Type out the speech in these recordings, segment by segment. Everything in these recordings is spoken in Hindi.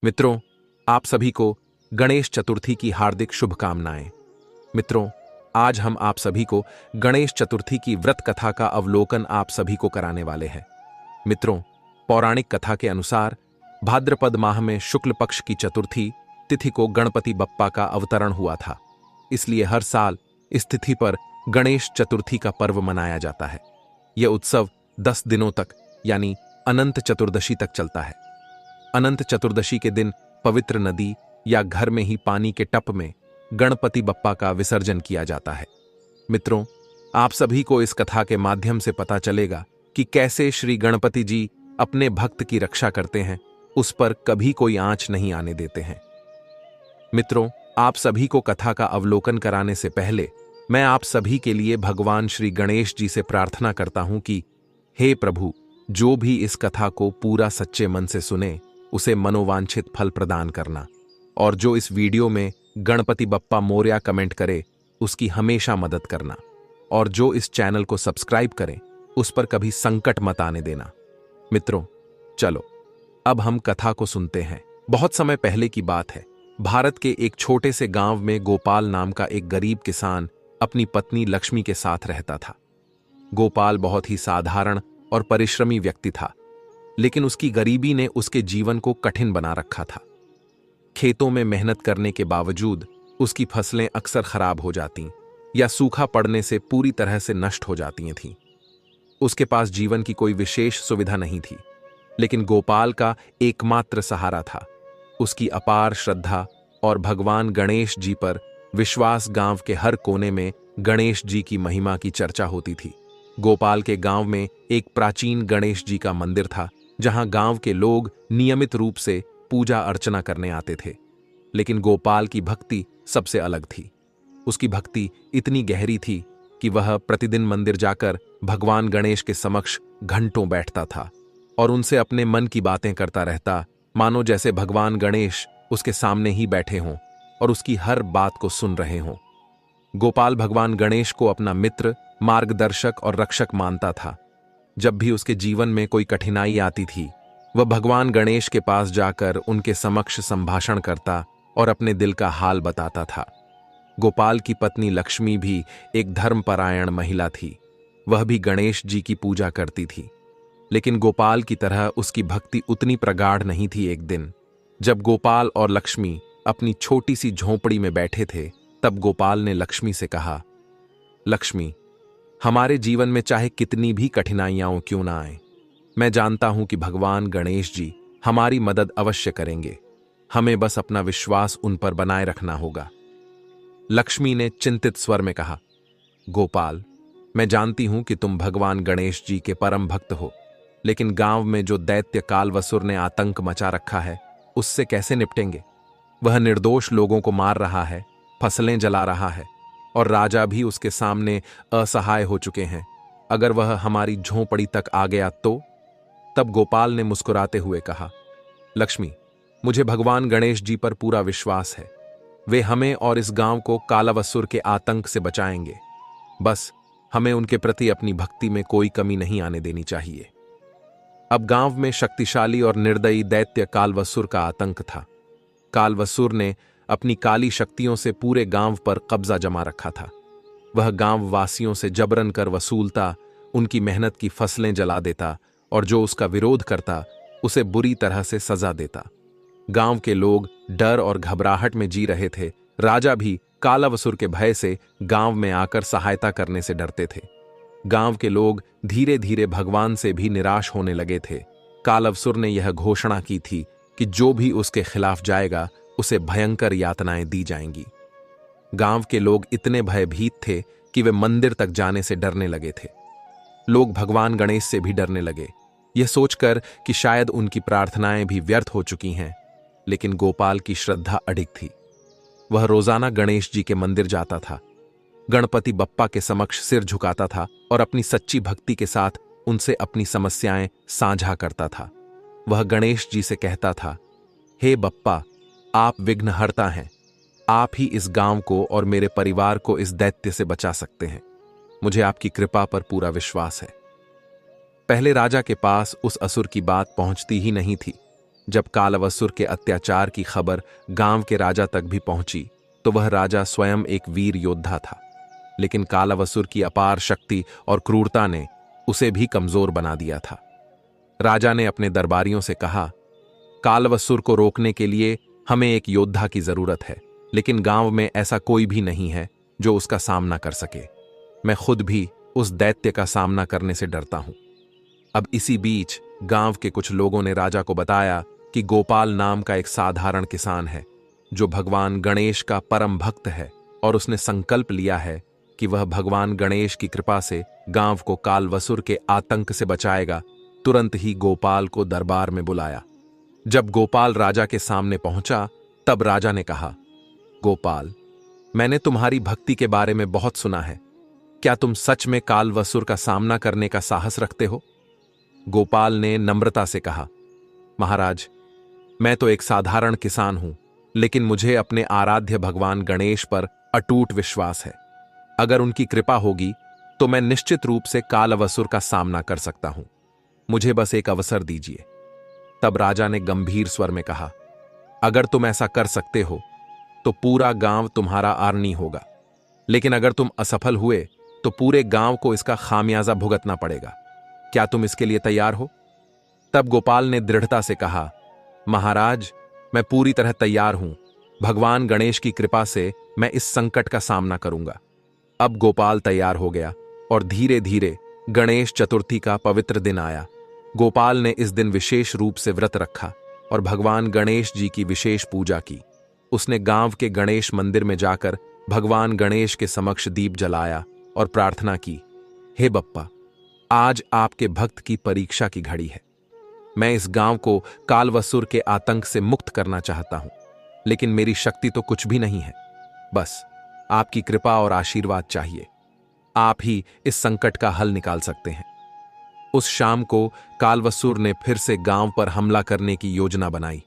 मित्रों, आप सभी को गणेश चतुर्थी की हार्दिक शुभकामनाएं। मित्रों, आज हम आप सभी को गणेश चतुर्थी की व्रत कथा का अवलोकन आप सभी को कराने वाले हैं। मित्रों, पौराणिक कथा के अनुसार भाद्रपद माह में शुक्ल पक्ष की चतुर्थी तिथि को गणपति बप्पा का अवतरण हुआ था। इसलिए हर साल इस तिथि पर गणेश चतुर्थी का पर्व मनाया जाता है। यह उत्सव 10 दिनों तक यानी अनंत चतुर्दशी तक चलता है। अनंत चतुर्दशी के दिन पवित्र नदी या घर में ही पानी के टप में गणपति बप्पा का विसर्जन किया जाता है। मित्रों, आप सभी को इस कथा के माध्यम से पता चलेगा कि कैसे श्री गणपति जी अपने भक्त की रक्षा करते हैं, उस पर कभी कोई आंच नहीं आने देते हैं। मित्रों, आप सभी को कथा का अवलोकन कराने से पहले मैं आप सभी के लिए भगवान श्री गणेश जी से प्रार्थना करता हूं कि हे प्रभु, जो भी इस कथा को पूरा सच्चे मन से सुने उसे मनोवांछित फल प्रदान करना, और जो इस वीडियो में गणपति बप्पा मोरया कमेंट करे उसकी हमेशा मदद करना, और जो इस चैनल को सब्सक्राइब करें उस पर कभी संकट मत आने देना। मित्रों, चलो अब हम कथा को सुनते हैं। बहुत समय पहले की बात है। भारत के एक छोटे से गांव में गोपाल नाम का एक गरीब किसान अपनी पत्नी लक्ष्मी के साथ रहता था। गोपाल बहुत ही साधारण और परिश्रमी व्यक्ति था, लेकिन उसकी गरीबी ने उसके जीवन को कठिन बना रखा था। खेतों में मेहनत करने के बावजूद उसकी फसलें अक्सर खराब हो जातीं या सूखा पड़ने से पूरी तरह से नष्ट हो जाती थीं। उसके पास जीवन की कोई विशेष सुविधा नहीं थी, लेकिन गोपाल का एकमात्र सहारा था उसकी अपार श्रद्धा और भगवान गणेश जी पर विश्वास। गांव के हर कोने में गणेश जी की महिमा की चर्चा होती थी। गोपाल के गांव में एक प्राचीन गणेश जी का मंदिर था, जहां गांव के लोग नियमित रूप से पूजा अर्चना करने आते थे। लेकिन गोपाल की भक्ति सबसे अलग थी। उसकी भक्ति इतनी गहरी थी कि वह प्रतिदिन मंदिर जाकर भगवान गणेश के समक्ष घंटों बैठता था और उनसे अपने मन की बातें करता रहता, मानो जैसे भगवान गणेश उसके सामने ही बैठे हों और उसकी हर बात को सुन रहे हों। गोपाल भगवान गणेश को अपना मित्र, मार्गदर्शक और रक्षक मानता था। जब भी उसके जीवन में कोई कठिनाई आती थी, वह भगवान गणेश के पास जाकर उनके समक्ष संभाषण करता और अपने दिल का हाल बताता था। गोपाल की पत्नी लक्ष्मी भी एक धर्मपरायण महिला थी। वह भी गणेश जी की पूजा करती थी, लेकिन गोपाल की तरह उसकी भक्ति उतनी प्रगाढ़ नहीं थी। एक दिन जब गोपाल और लक्ष्मी अपनी छोटी सी झोंपड़ी में बैठे थे, तब गोपाल ने लक्ष्मी से कहा, लक्ष्मी, हमारे जीवन में चाहे कितनी भी कठिनाइयां क्यों ना आए, मैं जानता हूं कि भगवान गणेश जी हमारी मदद अवश्य करेंगे। हमें बस अपना विश्वास उन पर बनाए रखना होगा। लक्ष्मी ने चिंतित स्वर में कहा, गोपाल, मैं जानती हूं कि तुम भगवान गणेश जी के परम भक्त हो, लेकिन गांव में जो दैत्य कालवसुर ने आतंक मचा रखा है, उससे कैसे निपटेंगे? वह निर्दोष लोगों को मार रहा है, फसलें जला रहा है, और राजा भी उसके सामने असहाय हो चुके हैं। अगर वह हमारी झोंपड़ी तक आ गया तो? तब गोपाल ने मुस्कुराते हुए कहा, लक्ष्मी, मुझे भगवान गणेश जी पर पूरा विश्वास है। वे हमें और इस गांव को कालावसुर के आतंक से बचाएंगे। बस हमें उनके प्रति अपनी भक्ति में कोई कमी नहीं आने देनी चाहिए। अब गांव में शक्तिशाली और निर्दयी दैत्य कालवसुर का आतंक था। कालवसुर ने अपनी काली शक्तियों से पूरे गांव पर कब्जा जमा रखा था। वह गांव वासियों से जबरन कर वसूलता, उनकी मेहनत की फसलें जला देता और जो उसका विरोध करता उसे बुरी तरह से सजा देता। गांव के लोग डर और घबराहट में जी रहे थे। राजा भी कालावसुर के भय से गांव में आकर सहायता करने से डरते थे। गांव के लोग धीरे धीरे भगवान से भी निराश होने लगे थे। कालावसुर ने यह घोषणा की थी कि जो भी उसके खिलाफ जाएगा उसे भयंकर यातनाएं दी जाएंगी। गांव के लोग इतने भयभीत थे कि वे मंदिर तक जाने से डरने लगे थे। लोग भगवान गणेश से भी डरने लगे, यह सोचकर कि शायद उनकी प्रार्थनाएं भी व्यर्थ हो चुकी हैं। लेकिन गोपाल की श्रद्धा अडिग थी। वह रोजाना गणेश जी के मंदिर जाता था, गणपति बप्पा के समक्ष सिर झुकाता था और अपनी सच्ची भक्ति के साथ उनसे अपनी समस्याएं साझा करता था। वह गणेश जी से कहता था, हे बप्पा, आप विघ्नहर्ता हैं। आप ही इस गांव को और मेरे परिवार को इस दैत्य से बचा सकते हैं। मुझे आपकी कृपा पर पूरा विश्वास है। पहले राजा के पास उस असुर की बात पहुंचती ही नहीं थी। जब कालवसुर के अत्याचार की खबर गांव के राजा तक भी पहुंची तो वह राजा स्वयं एक वीर योद्धा था, लेकिन कालवसुर की अपार शक्ति और क्रूरता ने उसे भी कमजोर बना दिया था। राजा ने अपने दरबारियों से कहा, कालवसुर को रोकने के लिए हमें एक योद्धा की जरूरत है, लेकिन गांव में ऐसा कोई भी नहीं है जो उसका सामना कर सके। मैं खुद भी उस दैत्य का सामना करने से डरता हूं। अब इसी बीच गांव के कुछ लोगों ने राजा को बताया कि गोपाल नाम का एक साधारण किसान है जो भगवान गणेश का परम भक्त है, और उसने संकल्प लिया है कि वह भगवान गणेश की कृपा से गांव को कालवसुर के आतंक से बचाएगा। तुरंत ही गोपाल को दरबार में बुलाया। जब गोपाल राजा के सामने पहुंचा तब राजा ने कहा, गोपाल, मैंने तुम्हारी भक्ति के बारे में बहुत सुना है। क्या तुम सच में कालवसुर का सामना करने का साहस रखते हो? गोपाल ने नम्रता से कहा, महाराज, मैं तो एक साधारण किसान हूं, लेकिन मुझे अपने आराध्य भगवान गणेश पर अटूट विश्वास है। अगर उनकी कृपा होगी तो मैं निश्चित रूप से कालवसुर का सामना कर सकता हूं। मुझे बस एक अवसर दीजिए। तब राजा ने गंभीर स्वर में कहा, अगर तुम ऐसा कर सकते हो तो पूरा गांव तुम्हारा आर्नी होगा, लेकिन अगर तुम असफल हुए तो पूरे गांव को इसका खामियाजा भुगतना पड़ेगा। क्या तुम इसके लिए तैयार हो? तब गोपाल ने दृढ़ता से कहा, महाराज, मैं पूरी तरह तैयार हूं। भगवान गणेश की कृपा से मैं इस संकट का सामना करूंगा। अब गोपाल तैयार हो गया और धीरे धीरे गणेश चतुर्थी का पवित्र दिन आया। गोपाल ने इस दिन विशेष रूप से व्रत रखा और भगवान गणेश जी की विशेष पूजा की। उसने गांव के गणेश मंदिर में जाकर भगवान गणेश के समक्ष दीप जलाया और प्रार्थना की, हे बप्पा, आज आपके भक्त की परीक्षा की घड़ी है। मैं इस गांव को कालवसुर के आतंक से मुक्त करना चाहता हूं, लेकिन मेरी शक्ति तो कुछ भी नहीं है। बस आपकी कृपा और आशीर्वाद चाहिए। आप ही इस संकट का हल निकाल सकते हैं। उस शाम को कालवसुर ने फिर से गांव पर हमला करने की योजना बनाई।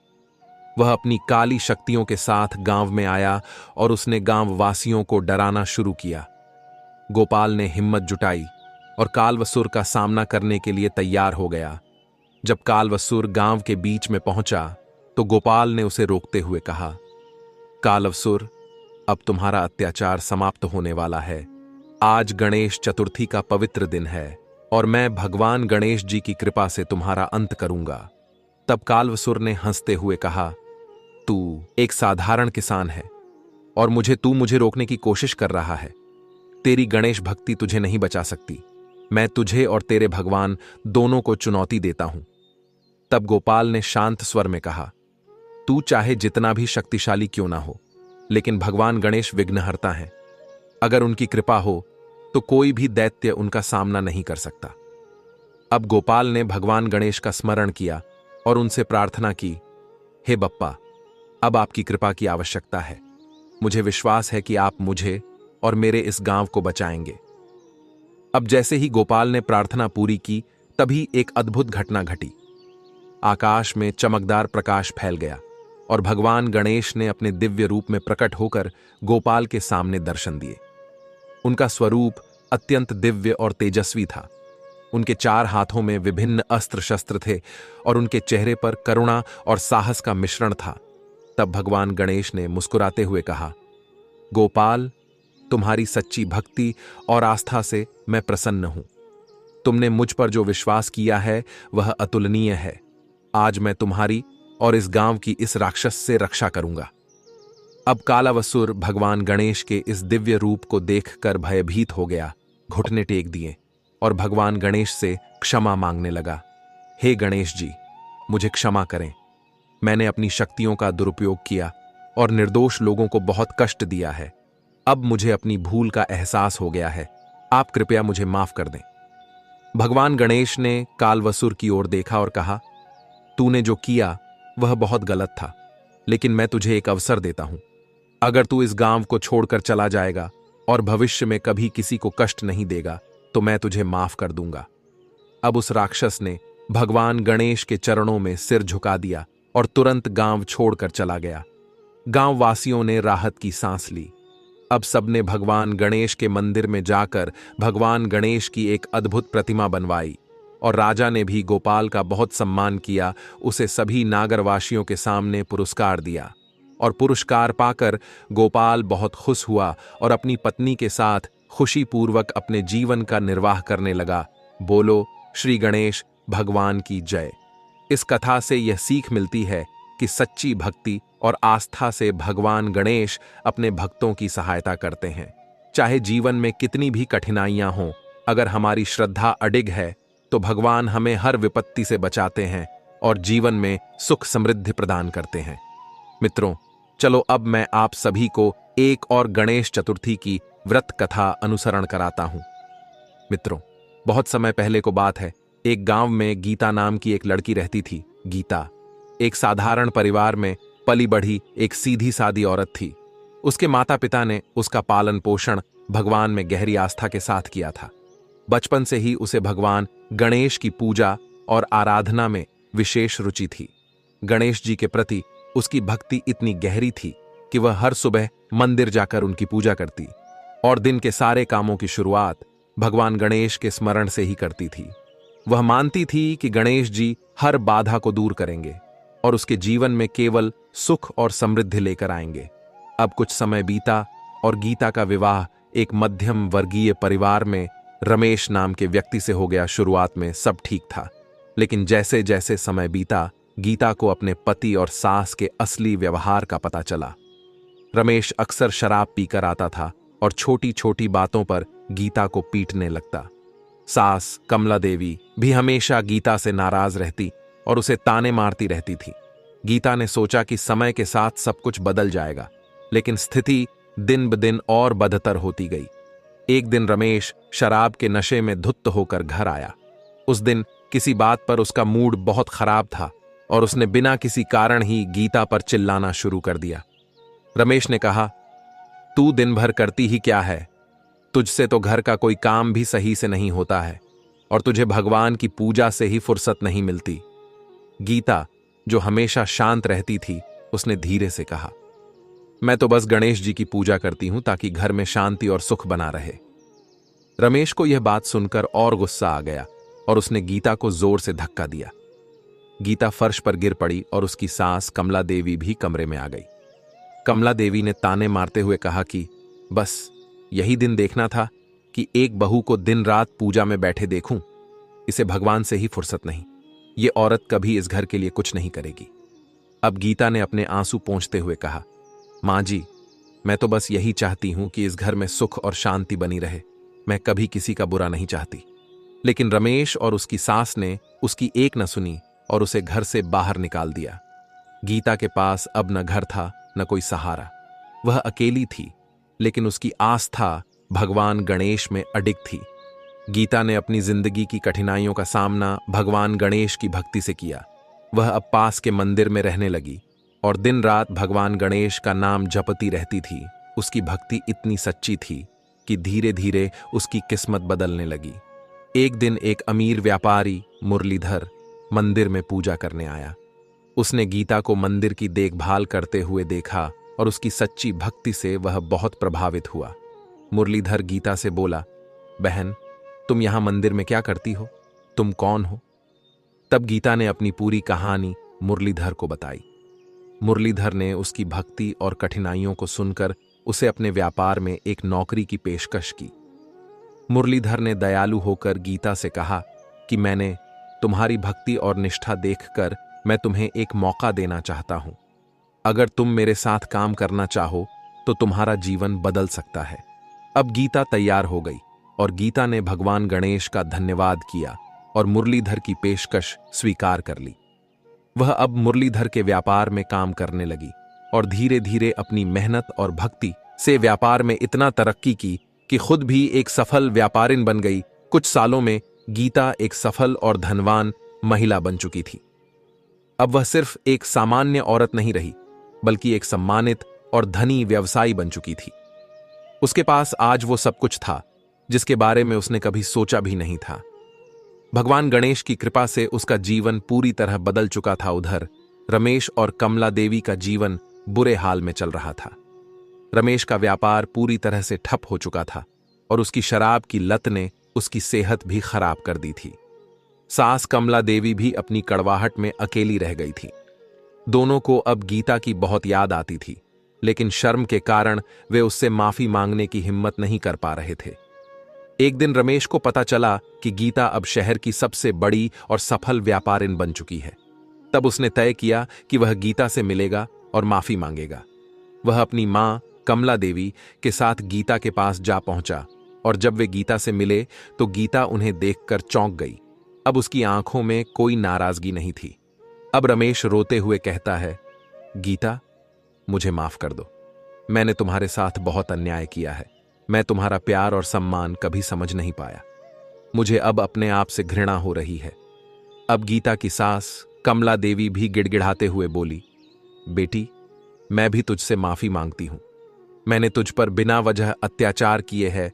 वह अपनी काली शक्तियों के साथ गांव में आया और उसने गांव वासियों को डराना शुरू किया। गोपाल ने हिम्मत जुटाई और कालवसुर का सामना करने के लिए तैयार हो गया। जब कालवसुर गांव के बीच में पहुंचा तो गोपाल ने उसे रोकते हुए कहा, कालवसुर, अब तुम्हारा अत्याचार समाप्त होने वाला है। आज गणेश चतुर्थी का पवित्र दिन है और मैं भगवान गणेश जी की कृपा से तुम्हारा अंत करूंगा। तब कालवसुर ने हंसते हुए कहा, तू एक साधारण किसान है और मुझे रोकने की कोशिश कर रहा है। तेरी गणेश भक्ति तुझे नहीं बचा सकती। मैं तुझे और तेरे भगवान दोनों को चुनौती देता हूं। तब गोपाल ने शांत स्वर में कहा, तू चाहे जितना भी शक्तिशाली क्यों ना हो, लेकिन भगवान गणेश विघ्नहर्ता हैं। अगर उनकी कृपा हो तो कोई भी दैत्य उनका सामना नहीं कर सकता। अब गोपाल ने भगवान गणेश का स्मरण किया और उनसे प्रार्थना की, हे बप्पा, अब आपकी कृपा की आवश्यकता है। मुझे विश्वास है कि आप मुझे और मेरे इस गांव को बचाएंगे। अब जैसे ही गोपाल ने प्रार्थना पूरी की, तभी एक अद्भुत घटना घटी। आकाश में चमकदार प्रकाश फैल गया और भगवान गणेश ने अपने दिव्य रूप में प्रकट होकर गोपाल के सामने दर्शन दिए। उनका स्वरूप अत्यंत दिव्य और तेजस्वी था। उनके 4 हाथों में विभिन्न अस्त्र शस्त्र थे और उनके चेहरे पर करुणा और साहस का मिश्रण था। तब भगवान गणेश ने मुस्कुराते हुए कहा, गोपाल, तुम्हारी सच्ची भक्ति और आस्था से मैं प्रसन्न हूं। तुमने मुझ पर जो विश्वास किया है वह अतुलनीय है। आज मैं तुम्हारी और इस गांव की इस राक्षस से रक्षा करूंगा। अब कालावसुर भगवान गणेश के इस दिव्य रूप को देखकर भयभीत हो गया, घुटने टेक दिए और भगवान गणेश से क्षमा मांगने लगा। हे गणेश जी, मुझे क्षमा करें। मैंने अपनी शक्तियों का दुरुपयोग किया और निर्दोष लोगों को बहुत कष्ट दिया है। अब मुझे अपनी भूल का एहसास हो गया है। आप कृपया मुझे माफ कर दें। भगवान गणेश ने कालवसुर की ओर देखा और कहा, तूने जो किया वह बहुत गलत था, लेकिन मैं तुझे एक अवसर देता हूं। अगर तू इस गांव को छोड़कर चला जाएगा और भविष्य में कभी किसी को कष्ट नहीं देगा तो मैं तुझे माफ कर दूंगा। अब उस राक्षस ने भगवान गणेश के चरणों में सिर झुका दिया और तुरंत गांव छोड़कर चला गया। गांव वासियों ने राहत की सांस ली। अब सबने भगवान गणेश के मंदिर में जाकर भगवान गणेश की एक अद्भुत प्रतिमा बनवाई और राजा ने भी गोपाल का बहुत सम्मान किया, उसे सभी नागरवासियों के सामने पुरस्कार दिया। और पुरस्कार पाकर गोपाल बहुत खुश हुआ और अपनी पत्नी के साथ खुशीपूर्वक अपने जीवन का निर्वाह करने लगा। बोलो श्री गणेश भगवान की जय। इस कथा से यह सीख मिलती है कि सच्ची भक्ति और आस्था से भगवान गणेश अपने भक्तों की सहायता करते हैं। चाहे जीवन में कितनी भी कठिनाइयां हों, अगर हमारी श्रद्धा अडिग है तो भगवान हमें हर विपत्ति से बचाते हैं और जीवन में सुख समृद्धि प्रदान करते हैं। मित्रों, चलो अब मैं आप सभी को एक और गणेश चतुर्थी की व्रत कथा अनुसरण कराता हूं। मित्रों, बहुत समय पहले को बात है, एक गांव में गीता नाम की एक लड़की रहती थी। गीता एक साधारण परिवार में पली बढ़ी एक सीधी सादी औरत थी। उसके माता पिता ने उसका पालन पोषण भगवान में गहरी आस्था के साथ किया था। बचपन से ही उसे भगवान गणेश की पूजा और आराधना में विशेष रुचि थी। गणेश जी के प्रति उसकी भक्ति इतनी गहरी थी कि वह हर सुबह मंदिर जाकर उनकी पूजा करती और दिन के सारे कामों की शुरुआत भगवान गणेश के स्मरण से ही करती थी। वह मानती थी कि गणेश जी हर बाधा को दूर करेंगे और उसके जीवन में केवल सुख और समृद्धि लेकर आएंगे। अब कुछ समय बीता और गीता का विवाह एक मध्यम वर्गीय परिवार में रमेश नाम के व्यक्ति से हो गया। शुरुआत में सब ठीक था, लेकिन जैसे जैसे समय बीता गीता को अपने पति और सास के असली व्यवहार का पता चला। रमेश अक्सर शराब पीकर आता था और छोटी छोटी बातों पर गीता को पीटने लगता। सास कमला देवी भी हमेशा गीता से नाराज रहती और उसे ताने मारती रहती थी। गीता ने सोचा कि समय के साथ सब कुछ बदल जाएगा, लेकिन स्थिति दिन ब दिन और बदतर होती गई। एक दिन रमेश शराब के नशे में धुत्त होकर घर आया। उस दिन किसी बात पर उसका मूड बहुत खराब था और उसने बिना किसी कारण ही गीता पर चिल्लाना शुरू कर दिया। रमेश ने कहा, तू दिन भर करती ही क्या है? तुझसे तो घर का कोई काम भी सही से नहीं होता है और तुझे भगवान की पूजा से ही फुर्सत नहीं मिलती। गीता, जो हमेशा शांत रहती थी, उसने धीरे से कहा, मैं तो बस गणेश जी की पूजा करती हूं ताकि घर में शांति और सुख बना रहे। रमेश को यह बात सुनकर और गुस्सा आ गया और उसने गीता को जोर से धक्का दिया। गीता फर्श पर गिर पड़ी और उसकी सास कमला देवी भी कमरे में आ गई। कमला देवी ने ताने मारते हुए कहा कि बस यही दिन देखना था कि एक बहू को दिन रात पूजा में बैठे देखूं। इसे भगवान से ही फुर्सत नहीं। ये औरत कभी इस घर के लिए कुछ नहीं करेगी। अब गीता ने अपने आंसू पोंछते हुए कहा, मां जी, मैं तो बस यही चाहती हूं कि इस घर में सुख और शांति बनी रहे। मैं कभी किसी का बुरा नहीं चाहती। लेकिन रमेश और उसकी सास ने उसकी एक न सुनी और उसे घर से बाहर निकाल दिया। गीता के पास अब न घर था न कोई सहारा। वह अकेली थी, लेकिन उसकी आस्था भगवान गणेश में अडिग थी। गीता ने अपनी जिंदगी की कठिनाइयों का सामना भगवान गणेश की भक्ति से किया। वह अब पास के मंदिर में रहने लगी और दिन रात भगवान गणेश का नाम जपती रहती थी। उसकी भक्ति इतनी सच्ची थी कि धीरे धीरे उसकी किस्मत बदलने लगी। एक दिन एक अमीर व्यापारी मुरलीधर मंदिर में पूजा करने आया। उसने गीता को मंदिर की देखभाल करते हुए देखा और उसकी सच्ची भक्ति से वह बहुत प्रभावित हुआ। मुरलीधर गीता से बोला, बहन, तुम यहां मंदिर में क्या करती हो? तुम कौन हो? तब गीता ने अपनी पूरी कहानी मुरलीधर को बताई। मुरलीधर ने उसकी भक्ति और कठिनाइयों को सुनकर उसे अपने व्यापार में एक नौकरी की पेशकश की। मुरलीधर ने दयालु होकर गीता से कहा कि मैंने तुम्हारी भक्ति और निष्ठा देखकर मैं तुम्हें एक मौका देना चाहता हूं। अगर तुम मेरे साथ काम करना चाहो तो तुम्हारा जीवन बदल सकता है। अब गीता तैयार हो गई और गीता ने भगवान गणेश का धन्यवाद किया और मुरलीधर की पेशकश स्वीकार कर ली। वह अब मुरलीधर के व्यापार में काम करने लगी और धीरे धीरे अपनी मेहनत और भक्ति से व्यापार में इतना तरक्की की कि खुद भी एक सफल व्यापारिन बन गई। कुछ सालों में गीता एक सफल और धनवान महिला बन चुकी थी। अब वह सिर्फ एक सामान्य औरत नहीं रही, बल्कि एक सम्मानित और धनी व्यवसायी बन चुकी थी। उसके पास आज वो सब कुछ था जिसके बारे में उसने कभी सोचा भी नहीं था। भगवान गणेश की कृपा से उसका जीवन पूरी तरह बदल चुका था। उधर रमेश और कमला देवी का जीवन बुरे हाल में चल रहा था। रमेश का व्यापार पूरी तरह से ठप हो चुका था और उसकी शराब की लत ने उसकी सेहत भी खराब कर दी थी। सास कमला देवी भी अपनी कड़वाहट में अकेली रह गई थी। दोनों को अब गीता की बहुत याद आती थी, लेकिन शर्म के कारण वे उससे माफी मांगने की हिम्मत नहीं कर पा रहे थे। एक दिन रमेश को पता चला कि गीता अब शहर की सबसे बड़ी और सफल व्यापारिन बन चुकी है। तब उसने तय किया कि वह गीता से मिलेगा और माफी मांगेगा। वह अपनी मां कमला देवी के साथ गीता के पास जा पहुंचा और जब वे गीता से मिले तो गीता उन्हें देखकर चौंक गई। अब उसकी आंखों में कोई नाराजगी नहीं थी। अब रमेश रोते हुए कहता है, गीता, मुझे माफ कर दो। मैंने तुम्हारे साथ बहुत अन्याय किया है। मैं तुम्हारा प्यार और सम्मान कभी समझ नहीं पाया। मुझे अब अपने आप से घृणा हो रही है। अब गीता की सास कमला देवी भी गिड़गिड़ाते हुए बोली, बेटी, मैं भी तुझसे माफी मांगती हूं। मैंने तुझ पर बिना वजह अत्याचार किए हैं।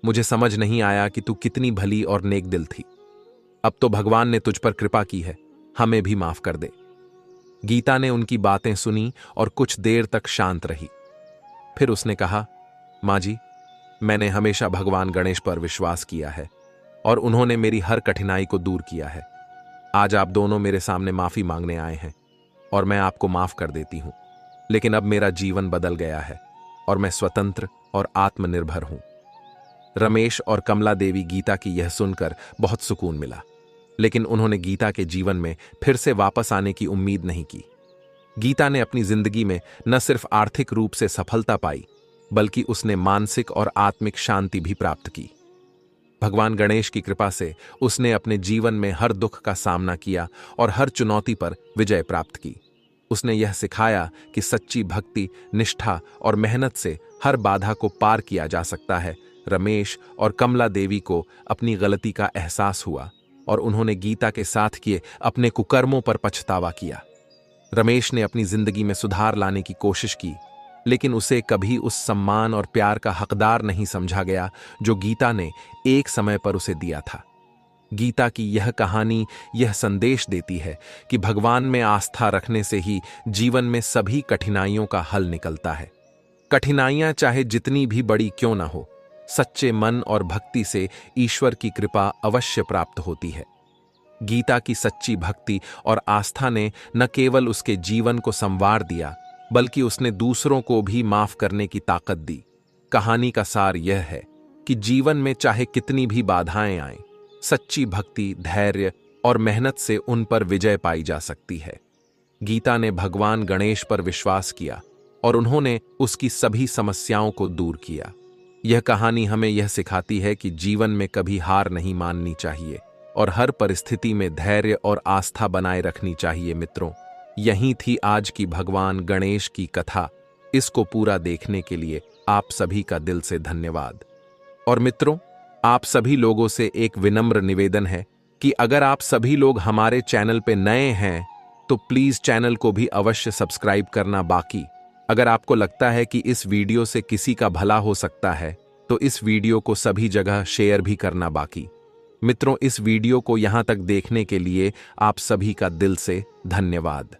मुझे समझ नहीं आया कि तू कितनी भली और नेक दिल थी। अब तो भगवान ने तुझ पर कृपा की है, हमें भी माफ कर दे। गीता ने उनकी बातें सुनी और कुछ देर तक शांत रही। फिर उसने कहा, मां जी, मैंने हमेशा भगवान गणेश पर विश्वास किया है और उन्होंने मेरी हर कठिनाई को दूर किया है। आज आप दोनों मेरे सामने माफी मांगने आए हैं और मैं आपको माफ कर देती हूं। लेकिन अब मेरा जीवन बदल गया है और मैं स्वतंत्र और आत्मनिर्भर हूं। रमेश और कमला देवी गीता की यह सुनकर बहुत सुकून मिला, लेकिन उन्होंने गीता के जीवन में फिर से वापस आने की उम्मीद नहीं की। गीता ने अपनी जिंदगी में न सिर्फ आर्थिक रूप से सफलता पाई, बल्कि उसने मानसिक और आत्मिक शांति भी प्राप्त की। भगवान गणेश की कृपा से उसने अपने जीवन में हर दुख का सामना किया और हर चुनौती पर विजय प्राप्त की। उसने यह सिखाया कि सच्ची भक्ति, निष्ठा और मेहनत से हर बाधा को पार किया जा सकता है। रमेश और कमला देवी को अपनी गलती का एहसास हुआ और उन्होंने गीता के साथ किए अपने कुकर्मों पर पछतावा किया। रमेश ने अपनी जिंदगी में सुधार लाने की कोशिश की, लेकिन उसे कभी उस सम्मान और प्यार का हकदार नहीं समझा गया जो गीता ने एक समय पर उसे दिया था। गीता की यह कहानी यह संदेश देती है कि भगवान में आस्था रखने से ही जीवन में सभी कठिनाइयों का हल निकलता है। कठिनाइयां चाहे जितनी भी बड़ी क्यों ना हो, सच्चे मन और भक्ति से ईश्वर की कृपा अवश्य प्राप्त होती है। गीता की सच्ची भक्ति और आस्था ने न केवल उसके जीवन को संवार दिया, बल्कि उसने दूसरों को भी माफ करने की ताकत दी। कहानी का सार यह है कि जीवन में चाहे कितनी भी बाधाएं आएं, सच्ची भक्ति, धैर्य और मेहनत से उन पर विजय पाई जा सकती है। गीता ने भगवान गणेश पर विश्वास किया और उन्होंने उसकी सभी समस्याओं को दूर किया। यह कहानी हमें यह सिखाती है कि जीवन में कभी हार नहीं माननी चाहिए और हर परिस्थिति में धैर्य और आस्था बनाए रखनी चाहिए। मित्रों, यही थी आज की भगवान गणेश की कथा। इसको पूरा देखने के लिए आप सभी का दिल से धन्यवाद। और मित्रों, आप सभी लोगों से एक विनम्र निवेदन है कि अगर आप सभी लोग हमारे चैनल पे नए हैं तो प्लीज चैनल को भी अवश्य सब्सक्राइब करना बाकी। अगर आपको लगता है कि इस वीडियो से किसी का भला हो सकता है तो इस वीडियो को सभी जगह शेयर भी करना बाकी। मित्रों, इस वीडियो को यहां तक देखने के लिए आप सभी का दिल से धन्यवाद।